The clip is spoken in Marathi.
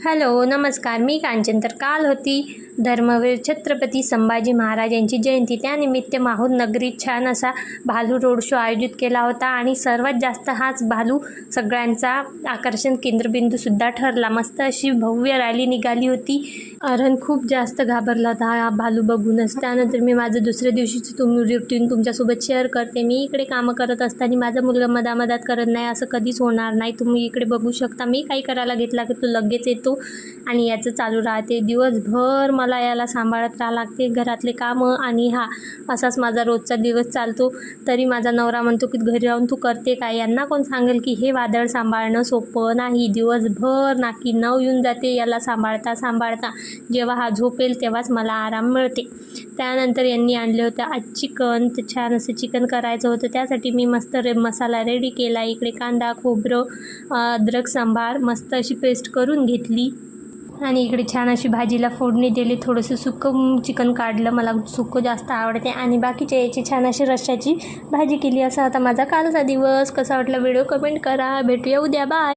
हॅलो नमस्कार, मी कांचन. तर काल होती धर्मवीर छत्रपती संभाजी महाराज यांची जयंती. त्यानिमित्त माहूर नगरीत छान असा भालू रोड शो आयोजित केला होता आणि सर्वात जास्त हाच भालू सगळ्यांचा आकर्षण केंद्रबिंदूसुद्धा ठरला. मस्त अशी भव्य रॅली निघाली होती. अरण खूप जास्त घाबरला होता हा भालू बघूनच. त्यानंतर मी माझं दुसऱ्या दिवशीचं रुटीन तुमच्यासोबत शेअर करते. मी इकडे कामं करत असताना माझा मुलगा मधामधात करत नाही, असं कधीच होणार नाही. तुम्ही इकडे बघू शकता, मी काही करायला घेतला की तो लगेच येतो आणि याचं चालू राहते. दिवसभर मला याला सांभाळत राहावं लागते, घरातले कामं, आणि असाच माझा रोजचा दिवस चालतो. तरी माझा नवरा म्हणतो की घरी राहून तू करते काय? यांना कोण सांगेल की हे वादळ सांभाळणं सोपं नाही. दिवसभर नाकी नऊ येऊन जाते याला सांभाळता सांभाळता. जेव्हा हा झोपेल तेव्हाच मला आराम मिळते. त्यानंतर यांनी आणले होते आज चिकन. तर छान असं चिकन करायचं होतं. त्यासाठी मी मस्त मसाला रेडी केला. इकडे कांदा, खोबरं, अद्रक, सांबार मस्त अशी पेस्ट करून घेतली आणि इकडे छान अशी भाजीला फोडणी दिली. थोडंसं सुकं चिकन काढलं, मला सुकं जास्त आवडते, आणि बाकीच्या याची छान अशी रश्श्याची भाजी केली. असा होता माझा कालचा दिवस. कसा वाटला व्हिडिओ कमेंट करा. भेटूया उद्या, बाय.